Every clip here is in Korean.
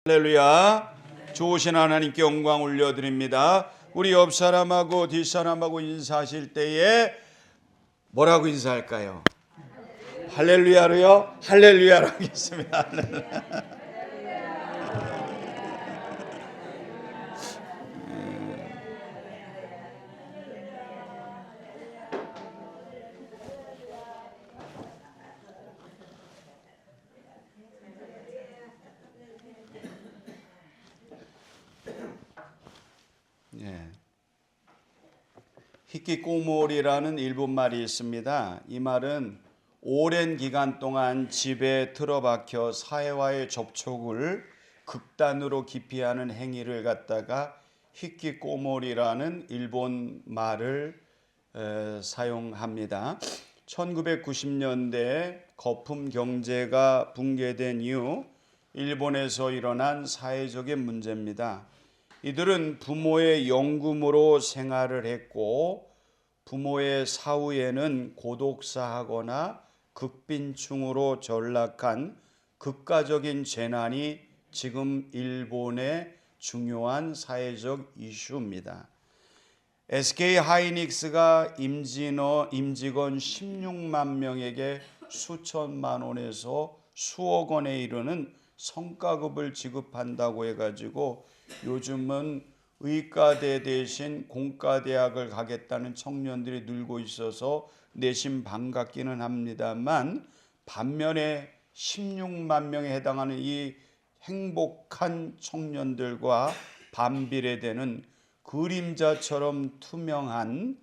할렐루야. 좋으신 하나님께 영광 올려드립니다. 우리 옆 사람하고 뒷 사람하고 인사하실 때에 뭐라고 인사할까요? 할렐루야로요? 할렐루야로 하겠습니다. 히키코모리라는 일본 말이 있습니다. 이 말은 오랜 기간 동안 집에 틀어박혀 사회와의 접촉을 극단으로 기피하는 행위를 갖다가 히키코모리라는 일본 말을 사용합니다. 1990년대 거품 경제가 붕괴된 이후 일본에서 일어난 사회적인 문제입니다. 이들은 부모의 영금으로 생활을 했고 부모의 사후에는 고독사하거나 극빈충으로 전락한 극가적인 재난이 지금 일본의 중요한 사회적 이슈입니다. SK하이닉스가 임직원 16만 명에게 수천만 원에서 수억 원에 이르는 성과급을 지급한다고 해가지고 요즘은 의과대 대신 공과대학을 가겠다는 청년들이 늘고 있어서 내심 반갑기는 합니다만, 반면에 16만 명에 해당하는 이 행복한 청년들과 반비례되는 그림자처럼 투명한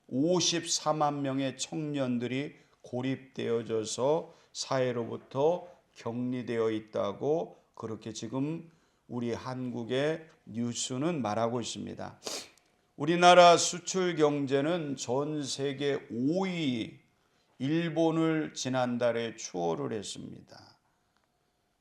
54만 명의 청년들이 고립되어져서 사회로부터 격리되어 있다고 그렇게 지금 우리 한국의 뉴스는 말하고 있습니다. 우리나라 수출 경제는 전 세계 5위 일본을 지난달에 추월을 했습니다.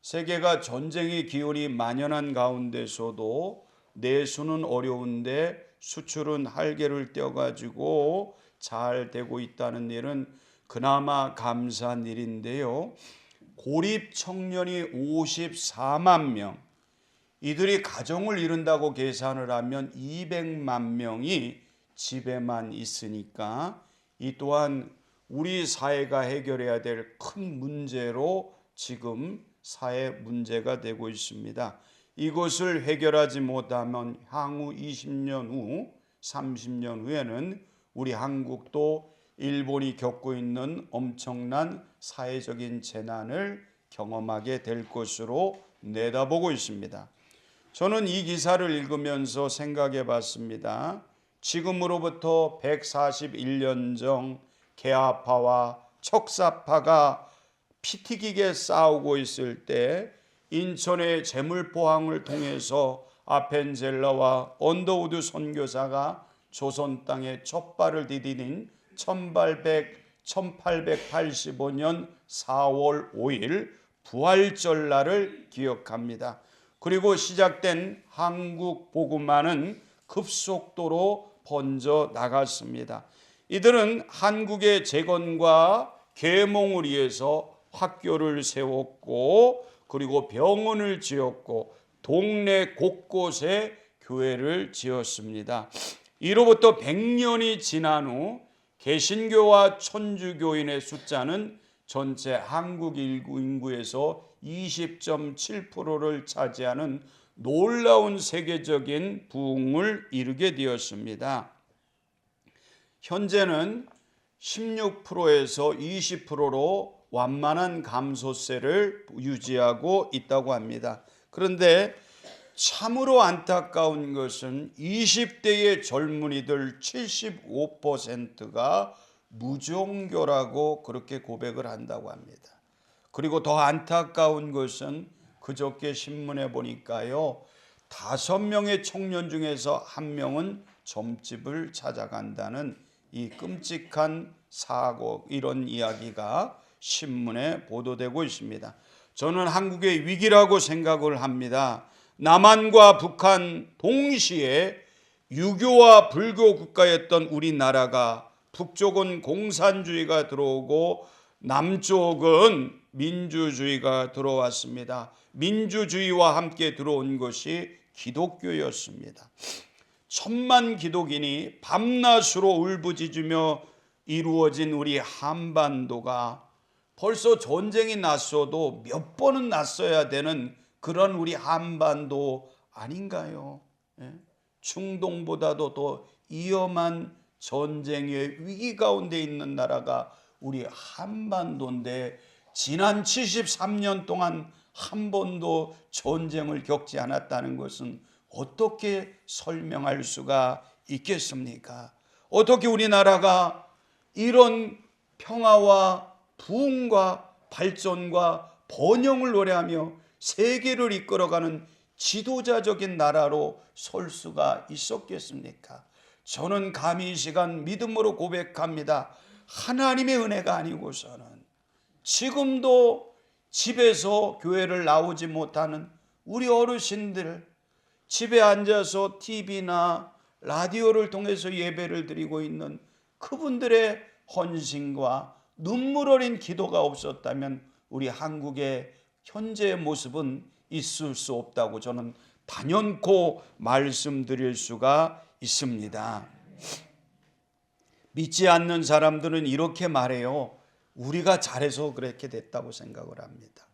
세계가 전쟁의 기운이 만연한 가운데서도 내수는 어려운데 수출은 활개를 떼어가지고 잘 되고 있다는 일은 그나마 감사한 일인데요. 고립 청년이 54만 명, 이들이 가정을 이룬다고 계산을 하면 200만 명이 집에만 있으니까 이 또한 우리 사회가 해결해야 될 큰 문제로 지금 사회 문제가 되고 있습니다. 이것을 해결하지 못하면 향후 20년 후, 30년 후에는 우리 한국도 일본이 겪고 있는 엄청난 사회적인 재난을 경험하게 될 것으로 내다보고 있습니다. 저는 이 기사를 읽으면서 생각해 봤습니다. 지금으로부터 141년 전 개화파와 척사파가 피 튀기게 싸우고 있을 때 인천의 재물포항을 통해서 아펜젤러와 언더우드 선교사가 조선 땅에 첫 발을 디딘 1885년 4월 5일 부활절날을 기억합니다. 그리고 시작된 한국 복음화는 급속도로 번져 나갔습니다. 이들은 한국의 재건과 계몽을 위해서 학교를 세웠고 그리고 병원을 지었고 동네 곳곳에 교회를 지었습니다. 이로부터 100년이 지난 후 개신교와 천주교인의 숫자는 전체 한국 인구에서 20.7%를 차지하는 놀라운 세계적인 부흥을 이루게 되었습니다. 현재는 16%에서 20%로 완만한 감소세를 유지하고 있다고 합니다. 그런데 참으로 안타까운 것은 20대의 젊은이들 75%가 무종교라고 그렇게 고백을 한다고 합니다. 그리고 더 안타까운 것은 그저께 신문에 보니까요, 5명의 청년 중에서 1명은 점집을 찾아간다는 이 끔찍한 사고, 이런 이야기가 신문에 보도되고 있습니다. 저는 한국의 위기라고 생각을 합니다. 남한과 북한 동시에 유교와 불교 국가였던 우리나라가 북쪽은 공산주의가 들어오고 남쪽은 민주주의가 들어왔습니다. 민주주의와 함께 들어온 것이 기독교였습니다. 천만 기독인이 밤낮으로 울부짖으며 이루어진 우리 한반도가 벌써 전쟁이 났어도 몇 번은 났어야 되는 그런 우리 한반도 아닌가요? 중동보다도 더 위험한 전쟁의 위기 가운데 있는 나라가 우리 한반도인데 지난 73년 동안 한 번도 전쟁을 겪지 않았다는 것은 어떻게 설명할 수가 있겠습니까? 어떻게 우리나라가 이런 평화와 부흥과 발전과 번영을 노래하며 세계를 이끌어가는 지도자적인 나라로 설 수가 있었겠습니까? 저는 감히 이 시간 믿음으로 고백합니다. 하나님의 은혜가 아니고서는 지금도 집에서 교회를 나오지 못하는 우리 어르신들, 집에 앉아서 TV나 라디오를 통해서 예배를 드리고 있는 그분들의 헌신과 눈물 어린 기도가 없었다면 우리 한국의 현재의 모습은 있을 수 없다고 저는 단연코 말씀드릴 수가 있습니다. 믿지 않는 사람들은 이렇게 말해요. 우리가 잘해서 그렇게 됐다고 생각을 합니다.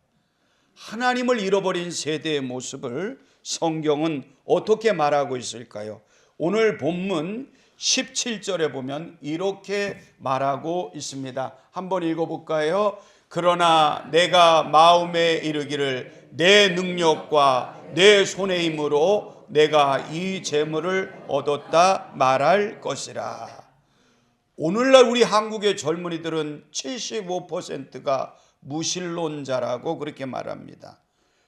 하나님을 잃어버린 세대의 모습을 성경은 어떻게 말하고 있을까요? 오늘 본문 17절에 보면 이렇게 말하고 있습니다. 한번 읽어볼까요? 그러나 내가 마음에 이르기를 내 능력과 내 손의 힘으로 내가 이 재물을 얻었다 말할 것이라. 오늘날 우리 한국의 젊은이들은 75%가 무신론자라고 그렇게 말합니다.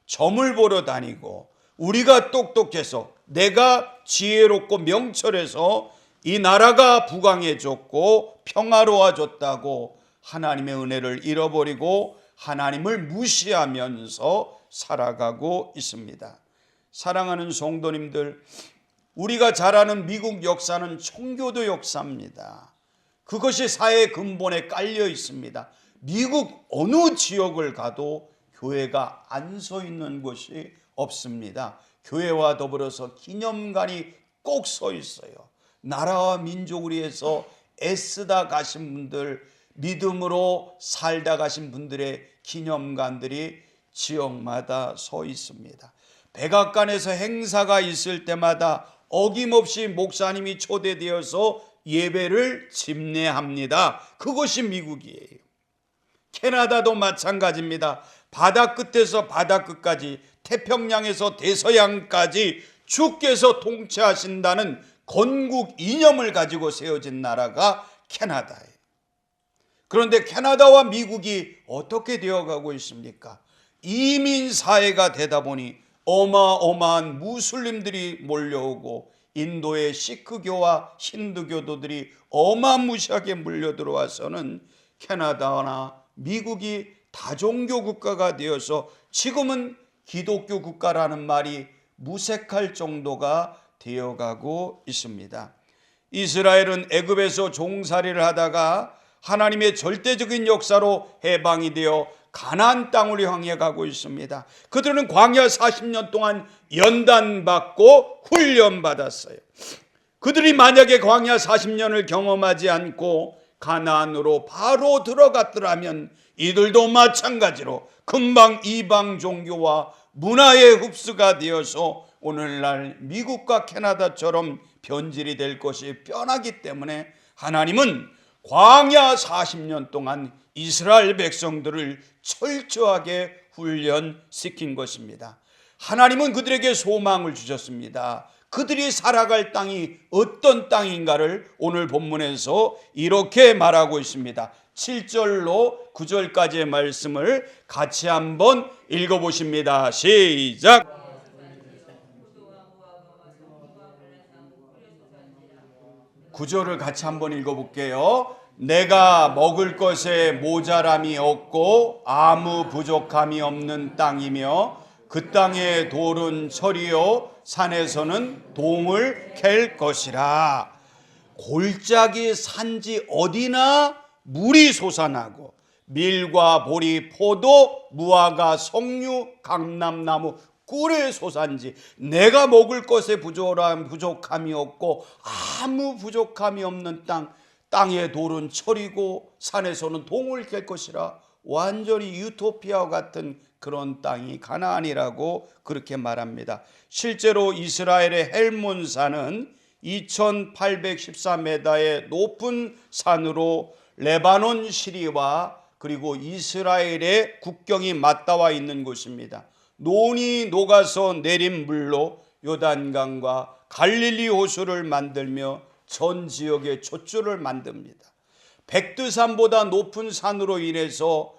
점을 보러 다니고 우리가 똑똑해서 내가 지혜롭고 명철해서 이 나라가 부강해졌고 평화로워졌다고 하나님의 은혜를 잃어버리고 하나님을 무시하면서 살아가고 있습니다. 사랑하는 성도님들, 우리가 잘 아는 미국 역사는 청교도 역사입니다. 그것이 사회 근본에 깔려 있습니다. 미국 어느 지역을 가도 교회가 안 서 있는 곳이 없습니다. 교회와 더불어서 기념관이 꼭 서 있어요. 나라와 민족을 위해서 애쓰다 가신 분들, 믿음으로 살다 가신 분들의 기념관들이 지역마다 서 있습니다. 백악관에서 행사가 있을 때마다 어김없이 목사님이 초대되어서 예배를 집례합니다. 그것이 미국이에요. 캐나다도 마찬가지입니다. 바다 끝에서 바다 끝까지, 태평양에서 대서양까지 주께서 통치하신다는 건국 이념을 가지고 세워진 나라가 캐나다예요. 그런데 캐나다와 미국이 어떻게 되어가고 있습니까? 이민 사회가 되다 보니 어마어마한 무슬림들이 몰려오고 인도의 시크교와 힌두교도들이 어마무시하게 물려들어와서는 캐나다나 미국이 다종교 국가가 되어서 지금은 기독교 국가라는 말이 무색할 정도가 되어가고 있습니다. 이스라엘은 애굽에서 종살이를 하다가 하나님의 절대적인 역사로 해방이 되어 가나안 땅으로 향해 가고 있습니다. 그들은 광야 40년 동안 연단받고 훈련받았어요. 그들이 만약에 광야 40년을 경험하지 않고 가나안으로 바로 들어갔더라면 이들도 마찬가지로 금방 이방 종교와 문화의 흡수가 되어서 오늘날 미국과 캐나다처럼 변질이 될 것이 뻔하기 때문에 하나님은 광야 40년 동안 이스라엘 백성들을 철저하게 훈련시킨 것입니다. 하나님은 그들에게 소망을 주셨습니다. 그들이 살아갈 땅이 어떤 땅인가를 오늘 본문에서 이렇게 말하고 있습니다. 7절로 9절까지의 말씀을 같이 한번 읽어보십니다. 시작! 구절을 같이 한번 읽어볼게요. 내가 먹을 것에 모자람이 없고 아무 부족함이 없는 땅이며 그 땅의 돌은 철이요 산에서는 동을 캘 것이라. 골짜기 산지 어디나 물이 솟아나고 밀과 보리, 포도, 무화과, 석류, 강남나무, 꿀의 소산지, 내가 먹을 것에 부족함이 없고 아무 부족함이 없는 땅, 땅의 돌은 철이고 산에서는 동을 갤 것이라. 완전히 유토피아와 같은 그런 땅이 가나안이라고 그렇게 말합니다. 실제로 이스라엘의 헬몬산은 2814m의 높은 산으로 레바논 시리와 그리고 이스라엘의 국경이 맞닿아 있는 곳입니다. 논이 녹아서 내린 물로 요단강과 갈릴리 호수를 만들며 전 지역에 젖줄을 만듭니다. 백두산보다 높은 산으로 인해서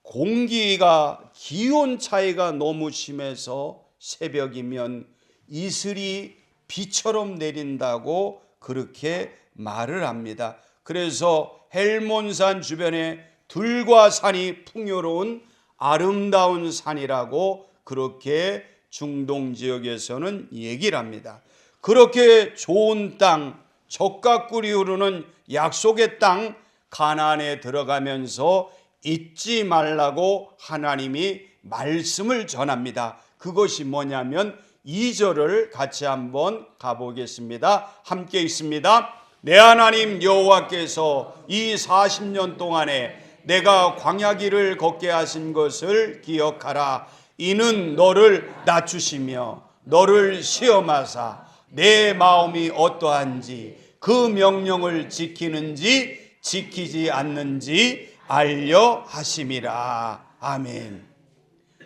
공기가 기온 차이가 너무 심해서 새벽이면 이슬이 비처럼 내린다고 그렇게 말을 합니다. 그래서 헬몬산 주변에 들과 산이 풍요로운 아름다운 산이라고 그렇게 중동 지역에서는 얘기를 합니다. 그렇게 좋은 땅, 젖과 꿀이 흐르는 약속의 땅 가나안에 들어가면서 잊지 말라고 하나님이 말씀을 전합니다. 그것이 뭐냐면 2절을 같이 한번 가보겠습니다. 함께 있습니다. 내 하나님 여호와께서 이 40년 동안에 내가 광야길을 걷게 하신 것을 기억하라. 이는 너를 낮추시며 너를 시험하사 내 마음이 어떠한지 그 명령을 지키는지 지키지 않는지 알려 하심이라. 아멘.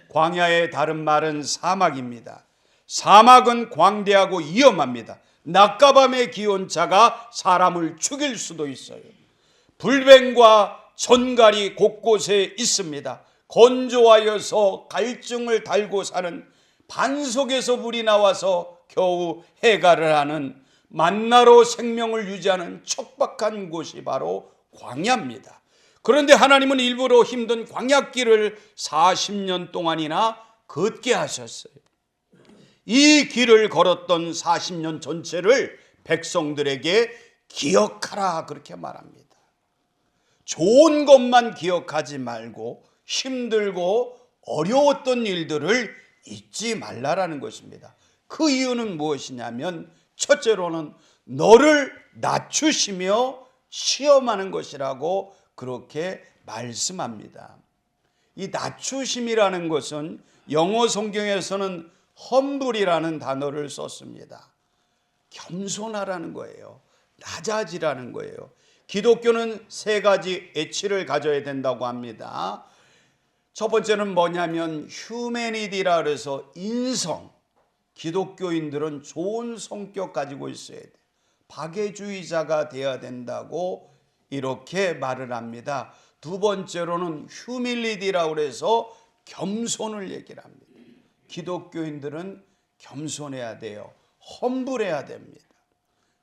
광야의 다른 말은 사막입니다. 사막은 광대하고 위험합니다. 낮과 밤의 기온차가 사람을 죽일 수도 있어요. 불뱀과 전갈이 곳곳에 있습니다. 건조하여서 갈증을 달고 사는, 반석에서 물이 나와서 겨우 해갈을 하는, 만나로 생명을 유지하는 척박한 곳이 바로 광야입니다. 그런데 하나님은 일부러 힘든 광야길을 40년 동안이나 걷게 하셨어요. 이 길을 걸었던 40년 전체를 백성들에게 기억하라 그렇게 말합니다. 좋은 것만 기억하지 말고 힘들고 어려웠던 일들을 잊지 말라라는 것입니다. 그 이유는 무엇이냐면 첫째로는 너를 낮추시며 시험하는 것이라고 그렇게 말씀합니다. 이 낮추심이라는 것은 영어 성경에서는 험불이라는 단어를 썼습니다. 겸손하라는 거예요. 낮아지라는 거예요. 기독교는 3가지 애치를 가져야 된다고 합니다. 첫 번째는 뭐냐면 휴메니티라 그래서 인성. 기독교인들은 좋은 성격 가지고 있어야 돼. 박애주의자가 되어야 된다고 이렇게 말을 합니다. 두 번째로는 휴밀리티라 그래서 겸손을 얘기를 합니다. 기독교인들은 겸손해야 돼요. 험불해야 됩니다.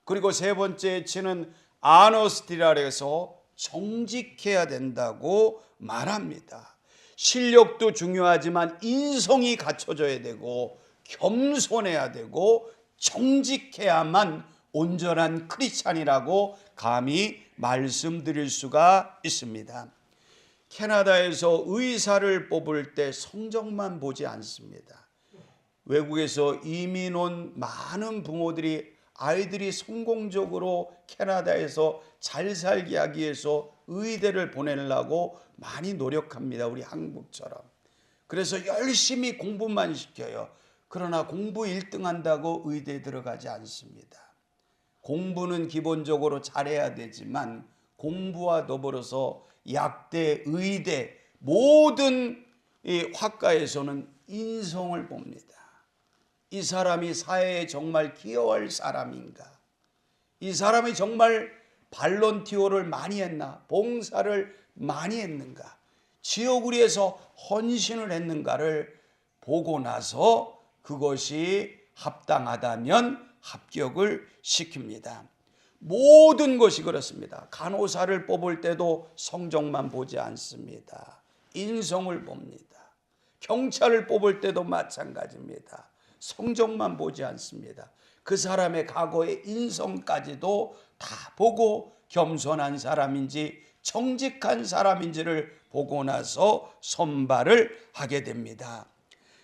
그리고 세 번째 애치는 아너스티라 해서 정직해야 된다고 말합니다. 실력도 중요하지만 인성이 갖춰져야 되고 겸손해야 되고 정직해야만 온전한 크리스찬이라고 감히 말씀드릴 수가 있습니다. 캐나다에서 의사를 뽑을 때 성적만 보지 않습니다. 외국에서 이민 온 많은 부모들이 아이들이 성공적으로 캐나다에서 잘 살게 하기 위해서 의대를 보내려고 많이 노력합니다. 우리 한국처럼. 그래서 열심히 공부만 시켜요. 그러나 공부 1등 한다고 의대에 들어가지 않습니다. 공부는 기본적으로 잘해야 되지만 공부와 더불어서 약대, 의대 모든 이 학과에서는 인성을 봅니다. 이 사람이 사회에 정말 기여할 사람인가? 이 사람이 정말 발런티어를 많이 했나? 봉사를 많이 했는가? 지역을 위해서 헌신을 했는가를 보고 나서 그것이 합당하다면 합격을 시킵니다. 모든 것이 그렇습니다. 간호사를 뽑을 때도 성적만 보지 않습니다. 인성을 봅니다. 경찰을 뽑을 때도 마찬가지입니다. 성적만 보지 않습니다. 그 사람의 과거의 인성까지도 다 보고 겸손한 사람인지 정직한 사람인지를 보고 나서 선발을 하게 됩니다.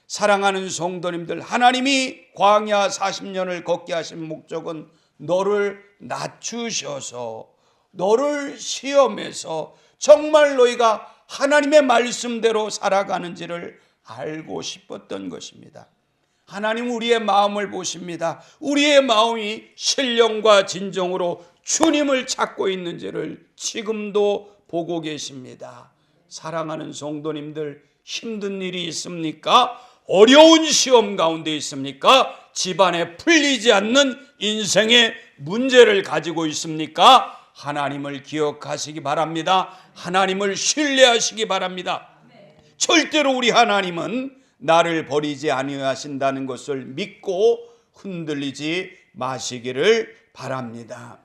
사랑하는 성도님들, 하나님이 광야 40년을 걷게 하신 목적은 너를 낮추셔서 너를 시험해서 정말 너희가 하나님의 말씀대로 살아가는지를 알고 싶었던 것입니다. 하나님 우리의 마음을 보십니다. 우리의 마음이 신령과 진정으로 주님을 찾고 있는지를 지금도 보고 계십니다. 사랑하는 성도님들, 힘든 일이 있습니까? 어려운 시험 가운데 있습니까? 집안에 풀리지 않는 인생의 문제를 가지고 있습니까? 하나님을 기억하시기 바랍니다. 하나님을 신뢰하시기 바랍니다. 절대로 우리 하나님은 나를 버리지 아니하신다는 것을 믿고 흔들리지 마시기를 바랍니다.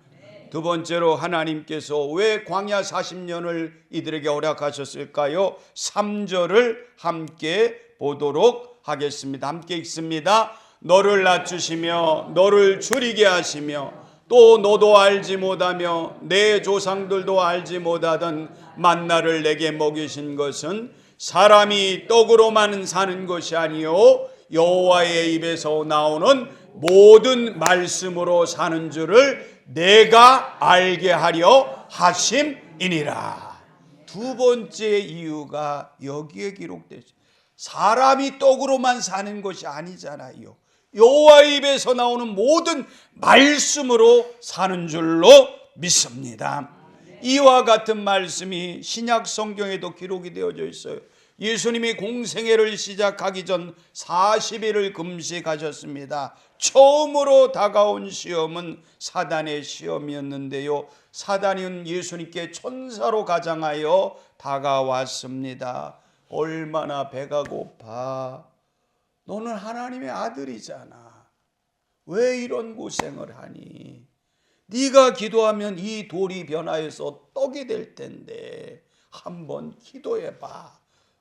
두 번째로 하나님께서 왜 광야 40년을 이들에게 허락하셨을까요? 3절을 함께 보도록 하겠습니다. 함께 읽습니다. 너를 낮추시며 너를 줄이게 하시며 또 너도 알지 못하며 내 조상들도 알지 못하던 만나를 내게 먹이신 것은 사람이 떡으로만 사는 것이 아니요 여호와의 입에서 나오는 모든 말씀으로 사는 줄을 내가 알게 하려 하심이니라. 두 번째 이유가 여기에 기록되죠. 사람이 떡으로만 사는 것이 아니잖아요. 여호와의 입에서 나오는 모든 말씀으로 사는 줄로 믿습니다. 이와 같은 말씀이 신약 성경에도 기록이 되어져 있어요. 예수님이 공생애를 시작하기 전 40일을 금식하셨습니다. 처음으로 다가온 시험은 사단의 시험이었는데요, 사단은 예수님께 천사로 가장하여 다가왔습니다. 얼마나 배가 고파. 너는 하나님의 아들이잖아. 왜 이런 고생을 하니? 네가 기도하면 이 돌이 변화해서 떡이 될 텐데 한번 기도해봐.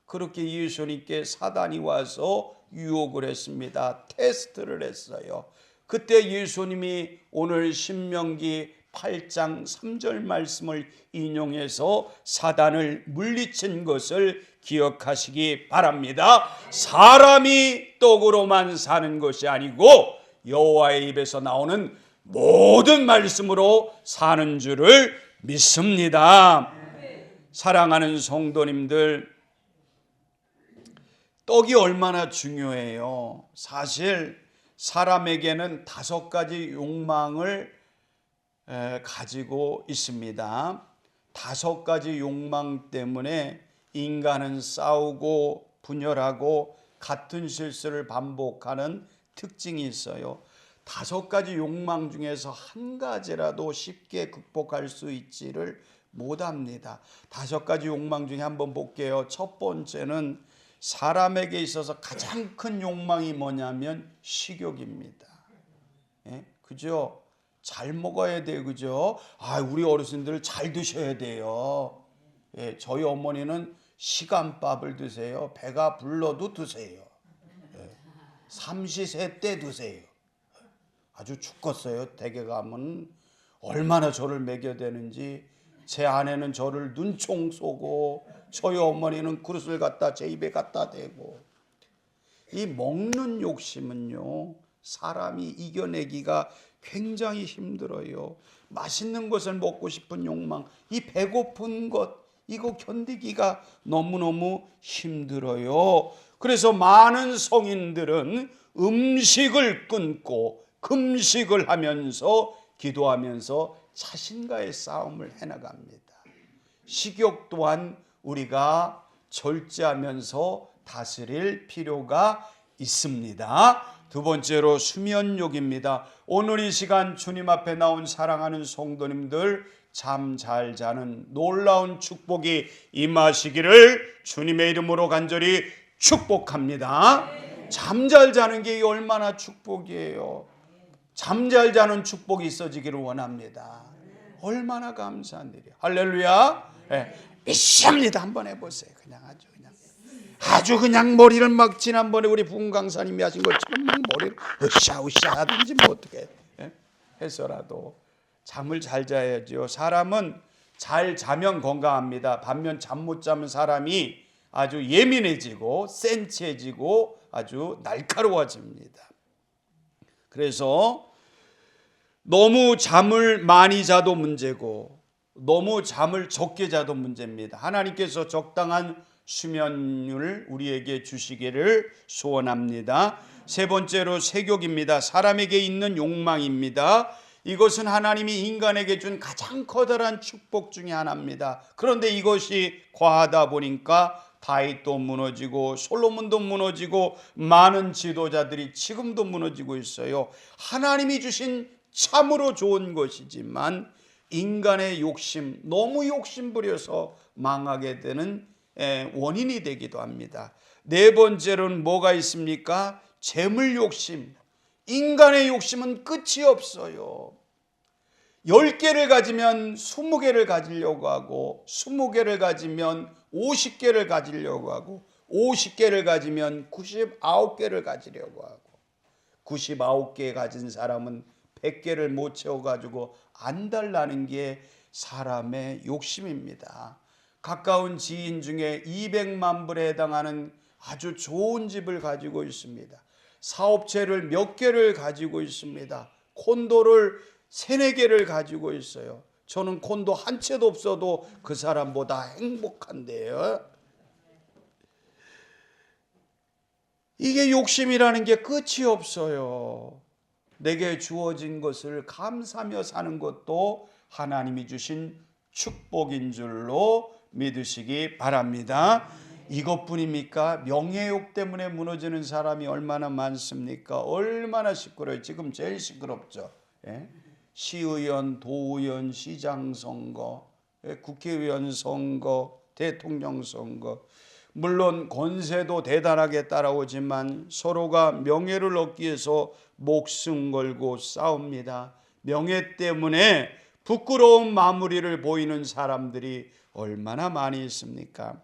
그렇게 예수님께 사단이 와서 유혹을 했습니다. 테스트를 했어요. 그때 예수님이 오늘 신명기 8장 3절 말씀을 인용해서 사단을 물리친 것을 기억하시기 바랍니다. 사람이 떡으로만 사는 것이 아니고 여호와의 입에서 나오는 모든 말씀으로 사는 줄을 믿습니다. 사랑하는 성도님들, 떡이 얼마나 중요해요. 사실 사람에게는 5가지 욕망을 가지고 있습니다. 5가지 욕망 때문에 인간은 싸우고 분열하고 같은 실수를 반복하는 특징이 있어요. 5가지 욕망 중에서 한 가지라도 쉽게 극복할 수 있지를 못합니다. 5가지 욕망 중에 한번 볼게요. 첫 번째는 사람에게 있어서 가장 큰 욕망이 뭐냐면 식욕입니다. 예? 그죠? 잘 먹어야 돼요. 그죠? 우리 어르신들 잘 드셔야 돼요. 예, 저희 어머니는 시간밥을 드세요. 배가 불러도 드세요. 예, 삼시세 때 드세요. 아주 죽겠어요. 댁에 가면 얼마나 저를 먹여대는지. 제 아내는 저를 눈총 쏘고 저희 어머니는 그릇을 갖다 제 입에 갖다 대고. 이 먹는 욕심은요, 사람이 이겨내기가 굉장히 힘들어요. 맛있는 것을 먹고 싶은 욕망, 이 배고픈 것, 이거 견디기가 너무너무 힘들어요. 그래서 많은 성인들은 음식을 끊고 금식을 하면서 기도하면서 자신과의 싸움을 해나갑니다. 식욕 또한 우리가 절제하면서 다스릴 필요가 있습니다. 두 번째로 수면욕입니다. 오늘 이 시간 주님 앞에 나온 사랑하는 성도님들, 잠 잘 자는 놀라운 축복이 임하시기를 주님의 이름으로 간절히 축복합니다. 잠 잘 자는 게 얼마나 축복이에요. 잠 잘 자는 축복이 있어지기를 원합니다. 얼마나 감사한 일이에요. 할렐루야. 네. 믿습니다. 한번 해보세요. 아주 그냥 머리를 막 지난번에 우리 부흥 강사님이 하신 것처럼 막 머리를 으쌰으쌰 하든지 뭐 어떻게 해서라도 잠을 잘 자야죠. 사람은 잘 자면 건강합니다. 반면 잠 못 자면 사람이 아주 예민해지고 센치해지고 아주 날카로워집니다. 그래서 너무 잠을 많이 자도 문제고 너무 잠을 적게 자도 문제입니다. 하나님께서 적당한 수면을 우리에게 주시기를 소원합니다. 세 번째로 세욕입니다. 사람에게 있는 욕망입니다. 이것은 하나님이 인간에게 준 가장 커다란 축복 중에 하나입니다. 그런데 이것이 과하다 보니까 다윗도 무너지고 솔로몬도 무너지고 많은 지도자들이 지금도 무너지고 있어요. 하나님이 주신 참으로 좋은 것이지만 인간의 욕심, 너무 욕심부려서 망하게 되는 원인이 되기도 합니다. 네 번째로는 뭐가 있습니까? 재물 욕심. 인간의 욕심은 끝이 없어요. 10개를 가지면 20개를 가지려고 하고 20개를 가지면 50개를 가지려고 하고 50개를 가지면 99개를 가지려고 하고 99개 가진 사람은 100개를 못 채워가지고 안달나는 게 사람의 욕심입니다. 가까운 지인 중에 200만 불에 해당하는 아주 좋은 집을 가지고 있습니다. 사업체를 몇 개를 가지고 있습니다. 콘도를 3-4개를 가지고 있어요. 저는 콘도 한 채도 없어도 그 사람보다 행복한데요. 이게 욕심이라는 게 끝이 없어요. 내게 주어진 것을 감사하며 사는 것도 하나님이 주신 축복인 줄로 믿으시기 바랍니다. 이것뿐입니까? 명예욕 때문에 무너지는 사람이 얼마나 많습니까? 얼마나 시끄러워요. 지금 제일 시끄럽죠. 예? 시의원, 도의원, 시장 선거, 국회의원 선거, 대통령 선거. 물론 권세도 대단하게 따라오지만 서로가 명예를 얻기 위해서 목숨 걸고 싸웁니다. 명예 때문에 부끄러운 마무리를 보이는 사람들이 얼마나 많이 있습니까?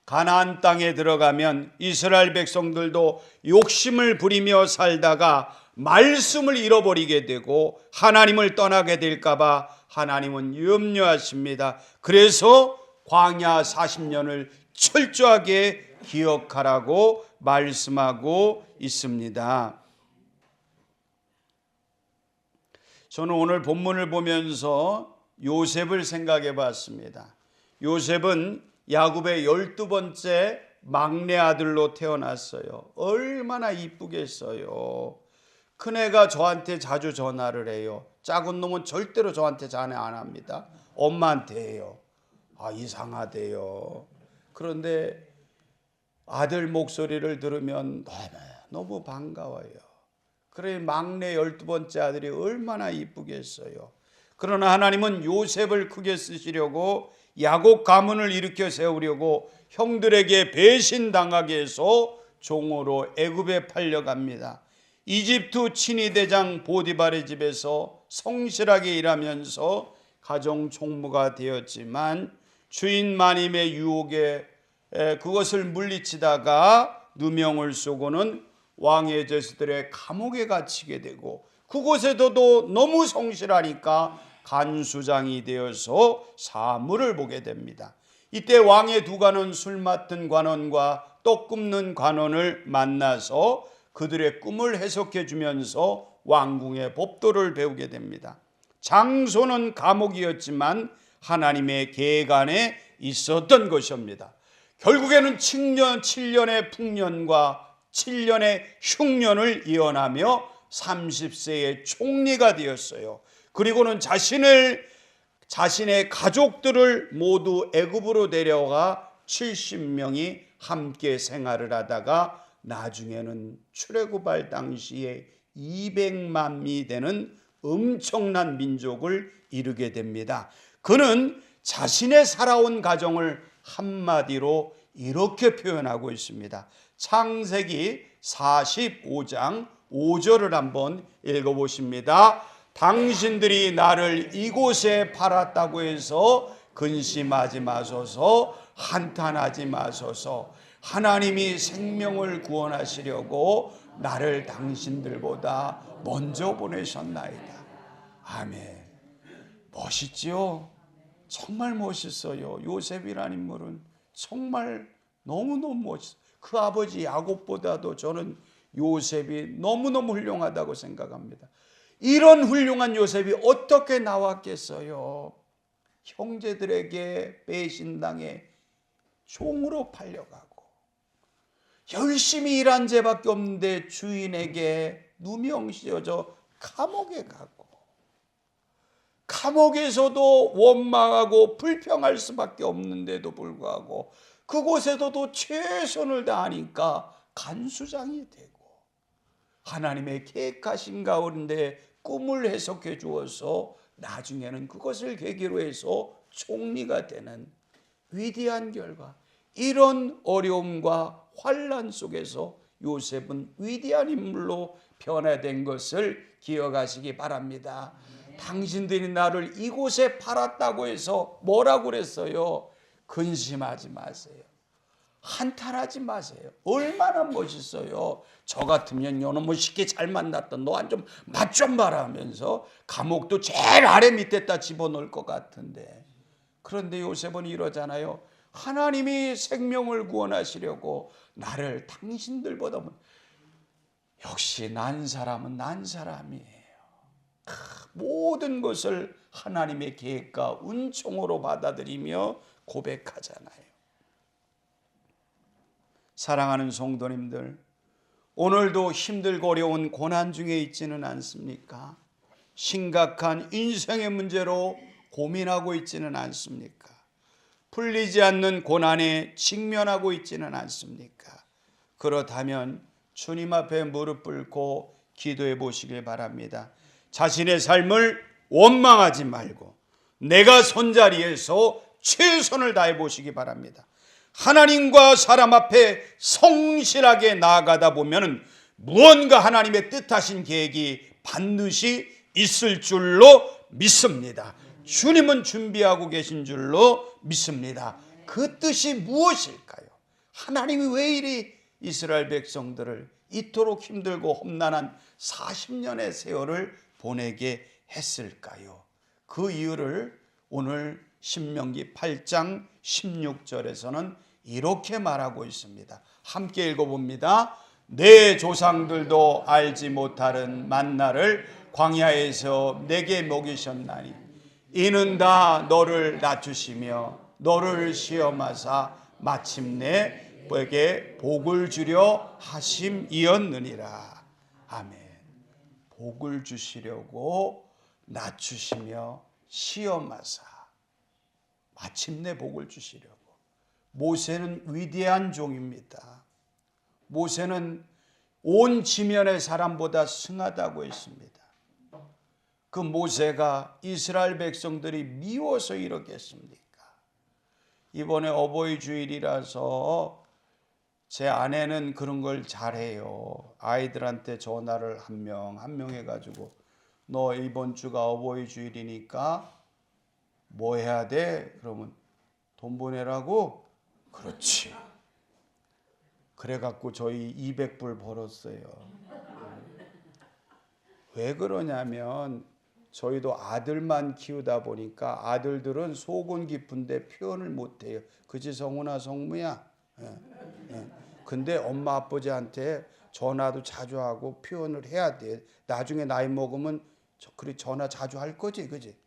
가나안 땅에 들어가면 이스라엘 백성들도 욕심을 부리며 살다가 말씀을 잃어버리게 되고 하나님을 떠나게 될까 봐 하나님은 염려하십니다. 그래서 광야 40년을 철저하게 기억하라고 말씀하고 있습니다. 저는 오늘 본문을 보면서 요셉을 생각해 봤습니다. 요셉은 야곱의 12번째 막내 아들로 태어났어요. 얼마나 이쁘겠어요. 큰애가 저한테 자주 전화를 해요. 작은 놈은 절대로 저한테 전화 안 합니다. 엄마한테 해요. 이상하대요. 그런데 아들 목소리를 들으면 너무 반가워요. 그래 막내 12번째 아들이 얼마나 이쁘겠어요. 그러나 하나님은 요셉을 크게 쓰시려고 야곱 가문을 일으켜 세우려고 형들에게 배신당하게 해서 종으로 애굽에 팔려갑니다. 이집트 친위대장 보디발의 집에서 성실하게 일하면서 가정 총무가 되었지만 주인 마님의 유혹에 그것을 물리치다가 누명을 쏘고는 왕의 제수들의 감옥에 갇히게 되고 그곳에서도 너무 성실하니까 간수장이 되어서 사물을 보게 됩니다. 이때 왕의 두 관원 술 맡은 관원과 떡 굽는 관원을 만나서 그들의 꿈을 해석해 주면서 왕궁의 법도를 배우게 됩니다. 장소는 감옥이었지만 하나님의 계간에 있었던 것입니다. 결국에는 7년의 풍년과 7년의 흉년을 이어나며 30세의 총리가 되었어요. 그리고는 자신의 가족들을 모두 애굽으로 데려가 70명이 함께 생활을 하다가 나중에는 출애굽할 당시에 200만이 되는 엄청난 민족을 이루게 됩니다. 그는 자신의 살아온 가정을 한마디로 이렇게 표현하고 있습니다. 창세기 45장 5절을 한번 읽어보십니다. 당신들이 나를 이곳에 팔았다고 해서 근심하지 마소서, 한탄하지 마소서. 하나님이 생명을 구원하시려고 나를 당신들보다 먼저 보내셨나이다. 아멘. 멋있죠? 정말 멋있어요. 요셉이라는 인물은 정말 너무너무 멋있어요. 그 아버지 야곱보다도 저는 요셉이 너무너무 훌륭하다고 생각합니다. 이런 훌륭한 요셉이 어떻게 나왔겠어요? 형제들에게 배신당해 종으로 팔려가고, 열심히 일한 죄밖에 없는데 주인에게 누명 씌워져 감옥에 가고, 감옥에서도 원망하고 불평할 수밖에 없는데도 불구하고 그곳에서도 최선을 다하니까 간수장이 되고, 하나님의 계획하신 가운데 꿈을 해석해 주어서 나중에는 그것을 계기로 해서 총리가 되는 위대한 결과, 이런 어려움과 환난 속에서 요셉은 위대한 인물로 변화된 것을 기억하시기 바랍니다. 당신들이 나를 이곳에 팔았다고 해서 뭐라고 그랬어요? 근심하지 마세요. 한탄하지 마세요. 얼마나 멋있어요. 저 같으면 요놈을 쉽게 잘 만났던 너한 좀 맛 좀 봐라 하면서 감옥도 제일 아래 밑에다 집어넣을 것 같은데, 그런데 요셉은 이러잖아요. 하나님이 생명을 구원하시려고 나를 당신들보다 역시 난 사람은 난 사람이에요. 모든 것을 하나님의 계획과 은총으로 받아들이며 고백하잖아요. 사랑하는 성도님들, 오늘도 힘들고 어려운 고난 중에 있지는 않습니까? 심각한 인생의 문제로 고민하고 있지는 않습니까? 풀리지 않는 고난에 직면하고 있지는 않습니까? 그렇다면 주님 앞에 무릎 꿇고 기도해 보시길 바랍니다. 자신의 삶을 원망하지 말고 내가 손자리에서 최선을 다해 보시기 바랍니다. 하나님과 사람 앞에 성실하게 나아가다 보면 무언가 하나님의 뜻하신 계획이 반드시 있을 줄로 믿습니다. 주님은 준비하고 계신 줄로 믿습니다. 그 뜻이 무엇일까요? 하나님이 왜 이리 이스라엘 백성들을 이토록 힘들고 험난한 40년의 세월을 보내게 했을까요? 그 이유를 오늘 신명기 8장 16절에서는 이렇게 말하고 있습니다. 함께 읽어봅니다. 내 조상들도 알지 못하는 만나를 광야에서 내게 먹이셨나니 이는 다 너를 낮추시며 너를 시험하사 마침내 너에게 복을 주려 하심이었느니라. 아멘. 복을 주시려고 낮추시며 시험하사 마침내 복을 주시려고. 모세는 위대한 종입니다. 모세는 온 지면의 사람보다 승하다고 했습니다. 그 모세가 이스라엘 백성들이 미워서 이렇게 했습니까? 이번에 어버이 주일이라서 제 아내는 그런 걸 잘해요. 아이들한테 전화를 한 명 해가지고 너 이번 주가 어버이 주일이니까 뭐 해야 돼? 그러면 돈 보내라고? 그렇지. 그래갖고 저희 200불 벌었어요. 왜 그러냐면 저희도 아들만 키우다 보니까 아들들은 속은 깊은데 표현을 못해요. 그치 성훈아 성무야? 근데 엄마 아버지한테 전화도 자주 하고 표현을 해야 돼. 나중에 나이 먹으면 그래 전화 자주 할 거지, 그지?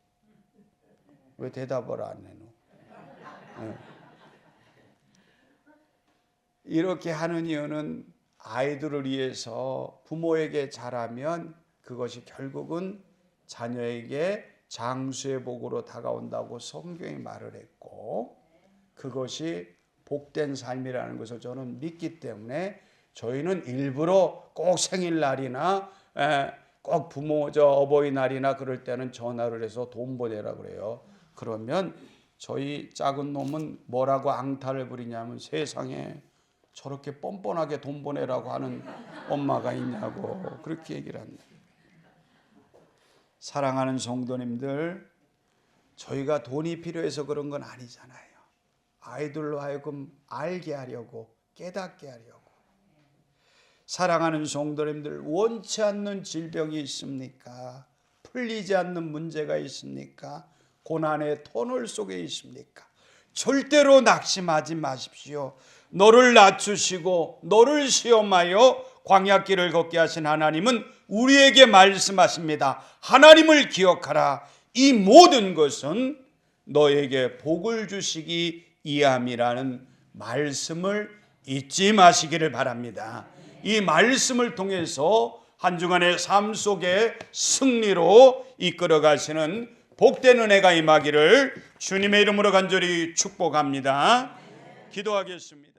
왜 대답을 안 해? 이렇게 하는 이유는 아이들을 위해서 부모에게 잘하면 그것이 결국은 자녀에게 장수의 복으로 다가온다고 성경이 말을 했고, 그것이 복된 삶이라는 것을 저는 믿기 때문에 저희는 일부러 꼭 생일날이나 꼭 부모 어버이날이나 그럴 때는 전화를 해서 돈 보내라 그래요. 그러면 저희 작은 놈은 뭐라고 앙탈을 부리냐면 세상에 저렇게 뻔뻔하게 돈 보내라고 하는 엄마가 있냐고 그렇게 얘기를 합니다. 사랑하는 성도님들, 저희가 돈이 필요해서 그런 건 아니잖아요. 아이들로 하여금 알게 하려고, 깨닫게 하려고. 사랑하는 성도님들, 원치 않는 질병이 있습니까? 풀리지 않는 문제가 있습니까? 고난의 터널 속에 있습니까? 절대로 낙심하지 마십시오. 너를 낮추시고 너를 시험하여 광야길을 걷게 하신 하나님은 우리에게 말씀하십니다. 하나님을 기억하라. 이 모든 것은 너에게 복을 주시기 위함이라는 말씀을 잊지 마시기를 바랍니다. 이 말씀을 통해서 한 주간의 삶 속에 승리로 이끌어 가시는 복된 은혜가 임하기를 주님의 이름으로 간절히 축복합니다. 기도하겠습니다.